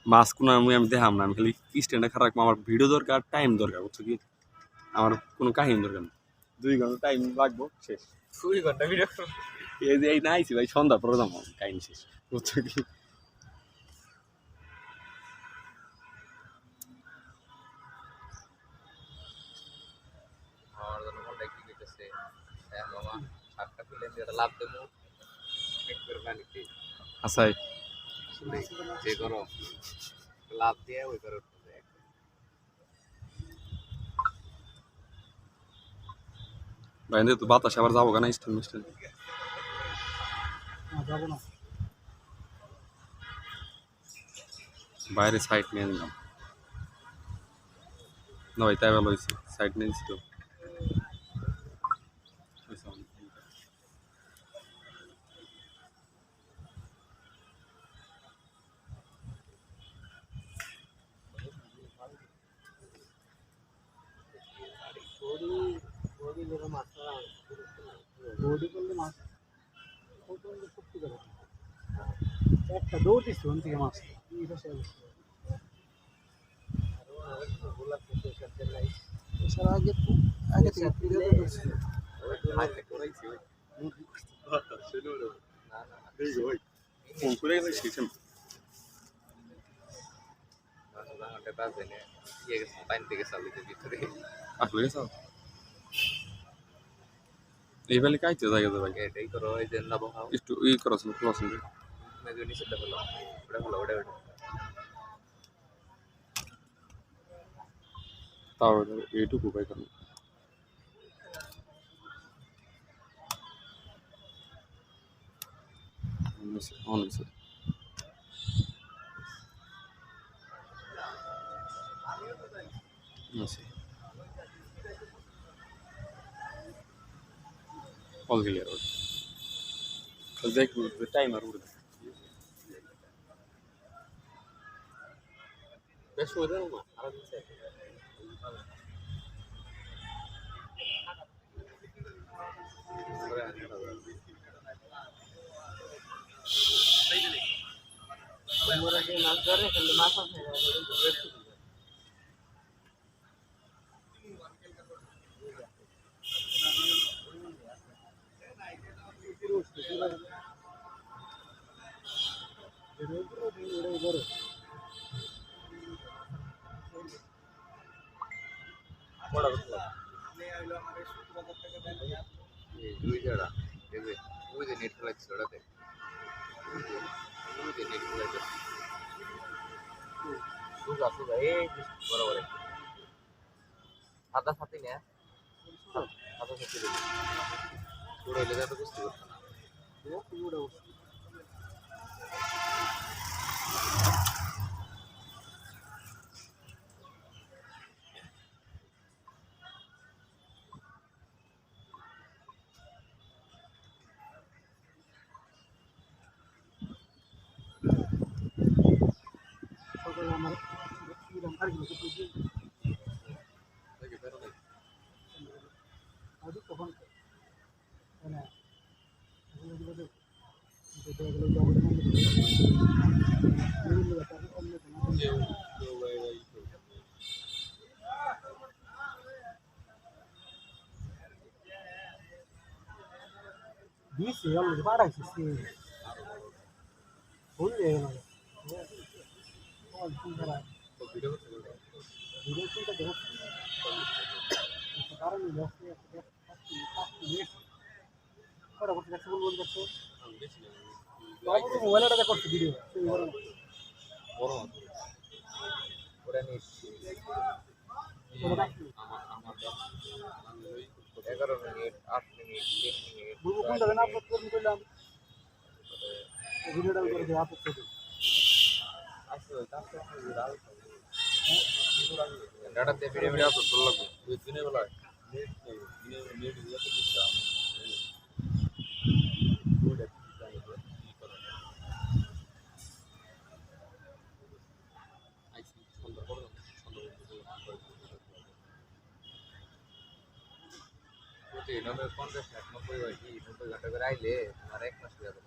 মাছ কোনো আমি দেখাম না, আমি খালি স্ট্যান্ডে খারাপ আমার ভিডিও দরকার, টাইম দরকার, বুঝছো কি? আমার কোনো কাহিনী দরকার না, 2 ঘন্টা টাইম লাগবো, শেষ। 2 ঘন্টা ভিডিও এই যে এই না আইসি ভাই, সন্ধ্যা পরে যাবো, কাহিনী শেষ, বুঝছো কি? আমার জন্য মনটা কি করতেছে মামা সাতটা ফিলেন দিয়ে লাভ দেবো ঠিক করে পানিতে আসাই যে করো লাভ দিয়ে ওই করে উঠতে ভাই তো বাতাস আবার যাবো কেন স্ট্যান্ড মিস্ট্যান্ড? যাবো না, বাইরে সাইড নিয়ে নিলাম না ভাই, তাই ভালো হয়েছে, সাইড নিয়ে নিচ্ছি তো। বডি করলে মাছ একটা দৌড় দিচ্ছে ওখান থেকে মাছ আগে আগে থেকে ফোন করে শিখছেন পানিতে গেছে ভিতরে আসলে গেছ এই বেলে কাইতে জায়গা ভাই, এটাই করো এই যে নাবো খাও একটু ই করাছেন ক্লাস মেজো নিচেটা হলো ওটা তাও এইটুকু ভাই কেন অন হয়েছে। All clear. দেখ টাইমার উঠে বেশ হয়ে যাবে না আর নিচে তোমরা যে মাছ ধরে খালি মাছ আছে দুই জায়গা এই যে ওই যে নেট ফ্লাক্স ওটাতে ওই যে নেট ফ্লাক্স দুগা দুগা এই বরাবর সাদা সাথী না সাদা সাথী পুরো এলাকা তো বুঝতে পারছ না পুরো আমার আর কি তখন দিয়েছে অলরেডি পাঠাইছে সে ভুল হয়ে গেল ভিডিও ভিডিও চিন্তা দেখো কারণ পরবর্তী কাছে বলবো করছো মোবাইলটা করছে ভিডিও বড় ওরা নিস আমার 11 মিনিট 8 মিনিট 10 মিনিট বুবু কোন যাবে না আপলোড করে দিলাম ভিডিওটা করে দিয়ে আপলোড করে আসলে তাতে ডাটাতে ভিডিও আপলোড করতে লাগবে দুই দিনে বেলা নেট নেট দিয়ে তো দিতাম তুই 90 50 90 হয় কি 90 ঘন্টা করে আইলে তোমার 1 মাস হয়ে যাবে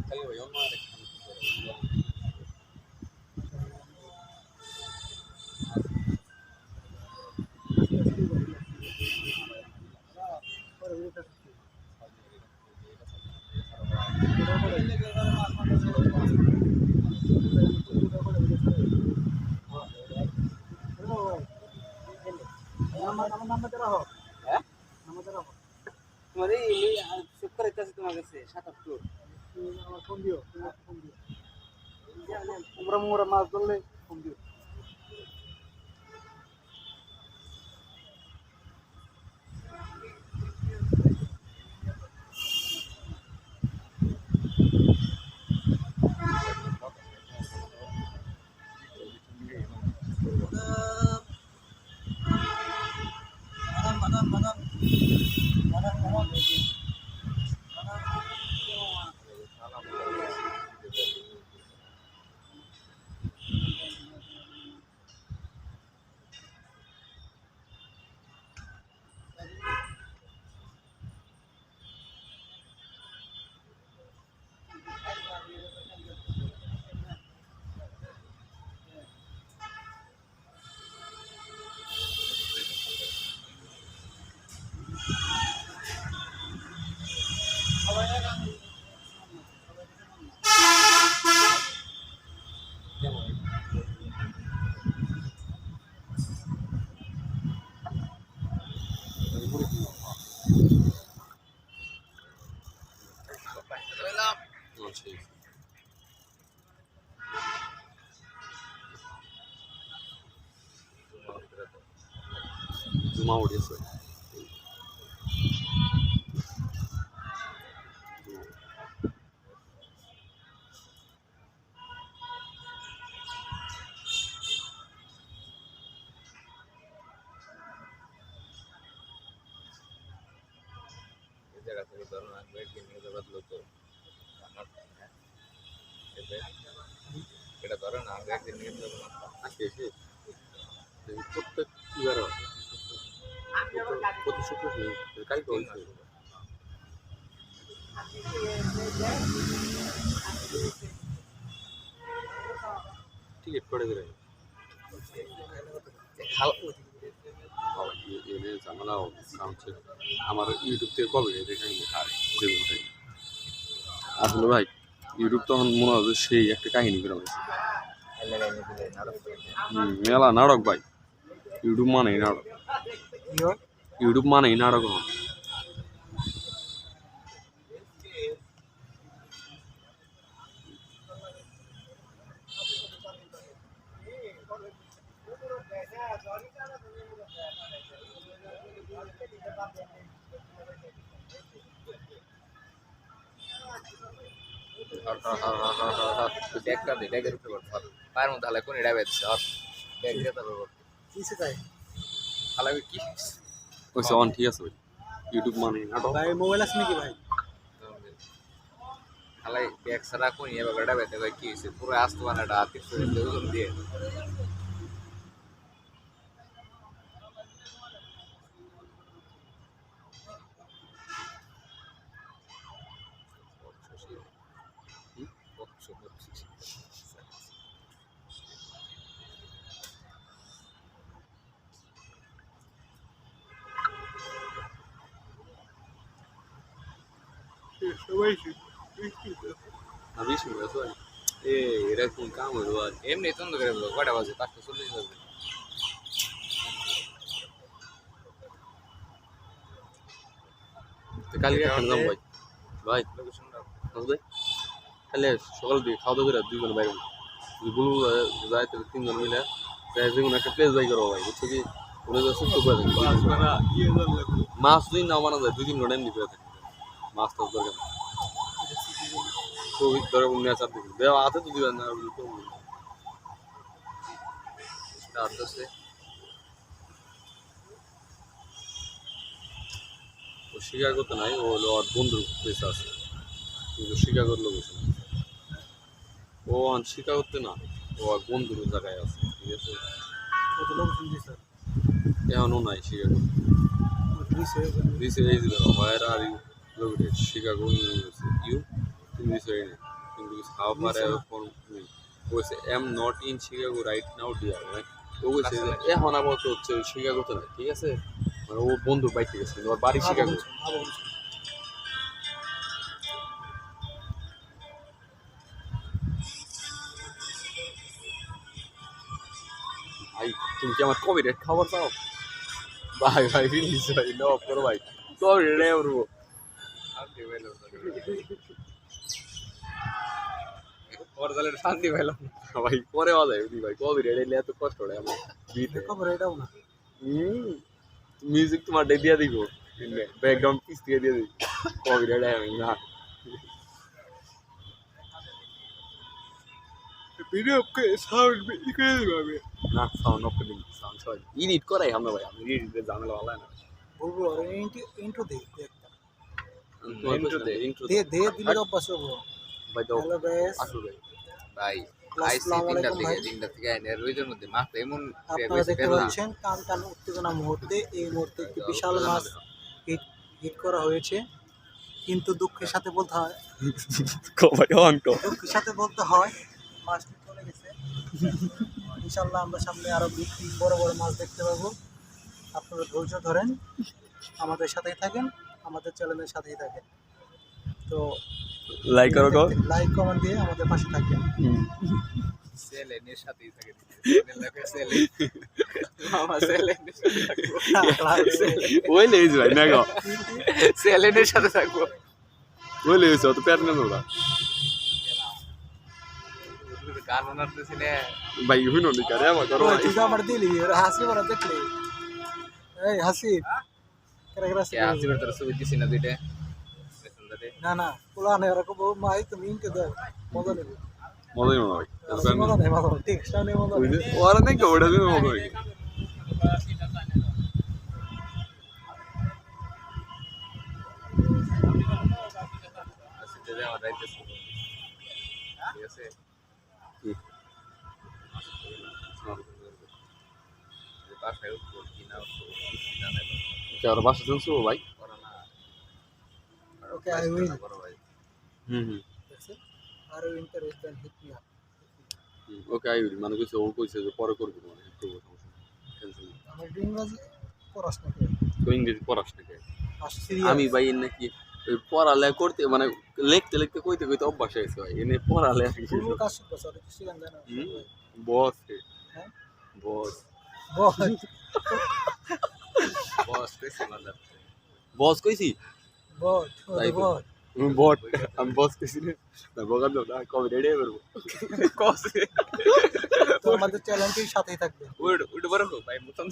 খালি ওই অন্য নাম্বার রাখো হ্যাঁ নাম্বার রাখো তোমার এই সেভ করে কাছে তোমার কাছে ৭-৮ আমার ফোন দিও ফোন দিও টোর আমরা মাছ ধরলে ফোন দিও জুমা উঠেছে এই জায়গা থেকে ধরো না একদিন নিয়ে যাবার তো এটা ধরো না একদিন নিয়ে যাবো না আজকে এসে প্রত্যেক ইবার প্রতি শুক্রবার কালকে হয়েছে টিকিট করে দিলেন এনে ঝামেলা হচ্ছে আমার ইউটিউব থেকে কবে দেখাই আসলে ভাই ইউটিউব তখন মনে হয় যে সেই একটা কাহিনী করে হয়েছে মেলা নাটক ভাই ইউটিউব মানেই নাটক ইউটিউব মানেই নাটক হন একটা দিই ড্যাগের উপরে পায়ের মধ্যে হালাই কোন এটা বেঁধছে ড্যাগ দিয়ে তারপর কিসে তাই হালাই কি ওই অন ঠিক আছে ভাই ইউটিউব মানেই নাটক ভাই মোবাইল আছে নাকি ভাই হালাই ব্যাগ ছাড়া কোন এবার এটা বেঁধে ভাই কি হয়েছে পুরো আসতো বানাটা 300 ওজন দিয়ে না 20 মিনিট আছে ভাই এটা কোন কাম হইলো আর এমনি তন্দ করে বলো কয়টা বাজে 5:40 বাজে তো কালকে এখন যাম ভাই ভাই লোকেশন দাও বুঝলে তাহলে সকাল দিকে খাওয়া দাওয়া করে দুইজন বাইরে যদি বলবো যায় তাহলে তিনজন মিলে যাই যে কোনো একটা প্লেস যাই করবো ভাই বুঝছো কি ওরা তো সুস্থ করে দেবে মাছ যদি না মানা যায় 2-3 ঘন্টা এমনি করে থাকে মাছ টাছ দরকার তো ধরে নেচার দেখি দেওয়া আছে তো দিবেন না তারপরে ও স্বীকার করতে নাই ও হলো ওর বন্ধুর প্লেস আছে কিন্তু স্বীকার করলো কিছু ও স্বীকার করতে না ও আর বন্ধুর জায়গায় আছে ঠিক আছে কত লোকেশন দিছে এখনও নাই স্বীকার করতে This is where are you located? Chicago, you? This way. How far are you from me? O say am not in Chicago right now, dear. ও বলছে এখন আপাতত হচ্ছে শিকাগোতে না ঠিক আছে মানে ও বন্ধুর বাইক থেকে গেছে ওর বাড়ি শিকাগো ভাই তুমি কি আমার কবে রেট খাবার চাও ভাই ভাই প্লিজ ভাই নো করো ভাই কবে রেট করবো পরদালের শান্তি পেলাম ভাই পরে বাজায় ভাই কবে রেট এলে এত কষ্ট হয় আমার বিতে খবর এটাও না মিউজিক তোমার দিয়ে দিব ব্যাকগ্রাউন্ড পিস দিয়ে দিয়ে দিই কবে রেট আমি না ভিডিও সাউন্ড করে দিবে আমি না সাউন্ড অফ করে দিন সাউন্ড সবাই এডিট করাই আমরা ভাই আমি এডিটের ঝামেলা ভালো হয় না বলবো আর ইন্ট্রো দে একটা ইন্ট্রো দে ইন্ট্রো দে দে দিলে অভ্যাস হবে ভাই দাও হ্যালো গাইস আসো ভাই ভাই আসসালামু আলাইকুম ভাই তিনটা থেকে আইনের রোজের মধ্যে মাছ এমন আপনারা দেখতে পাচ্ছেন টান টান উত্তেজনা মুহূর্তে এই মুহূর্তে একটি বিশাল মাছ হিট করা হয়েছে কিন্তু দুঃখের সাথে বলতে হয় ভাই অনটো দুঃখের সাথে বলতে হয় মাছটি চলে গেছে ইনশাআল্লাহ আমরা সামনে আরো বড় বড় মাছ দেখতে পাবো আপনারা ধৈর্য ধরেন আমাদের সাথেই থাকেন আমাদের চ্যানেলের সাথেই থাকেন তো লাইক করো গো লাইক কমেন্ট দিয়ে আমাদের পাশে থাকবেন সেলেনের সাথেই থাকে সেলে মামা সেলেনের সাথে থাকবো ওই লেজ ভাই না গো সেলেনের সাথে থাকবো ওই লেজ তো প্যাট না দাও গান বানাতেছি না ভাই হুইনো নি করে আমার করো ভাই তুই তো আমার দিলি হাসি বড় দেখলি এই হাসি কেরা কেরা কে আসবে তোর ছবি দিছি না দুইটা না না পোলা নেই এরকম মাই তুমি ইনকে দাও মজা নেবে মজাই মনে হয় মজা নেই মজা ঠিক সামনে মজা নেই ওরা নাকি ওটা দিন মজা হয় আসতে দে আমার রাইতে ঠিক আছে বাসায় উঠবো কিনা উঠবো কিনা নাই কে আর বাসা শুনছো ভাই করোনা ওকে আই উইল করো ভাই হুম আর ইন্টারেস্ট দেন hit me up okay I will মানে কইছে ও কইছে যে পরে করব মানে একটু ক্যান্সেল আমার ইংরেজি পড়াশোনা করে তো ইংরেজি পড়াস নাকি আসছি আমি ভাই নাকি ওই পড়ালেখা করতে মানে লিখতে লিখতে কইতে কইতে অভ্যাস হয়েছে ভাই এনে পড়ালেখা পুরো কাজ করতে স্যার কিছু জানেন না বস হ্যাঁ বস বস বস কইছে মানে বস কইছি বট তাই তো। বট বট আমি বস কইছি না বগান দাও না কবে রেডি করব কসে তো আমাদের চ্যানেলটির সাথেই থাকবে উড বড় ভাই মুতন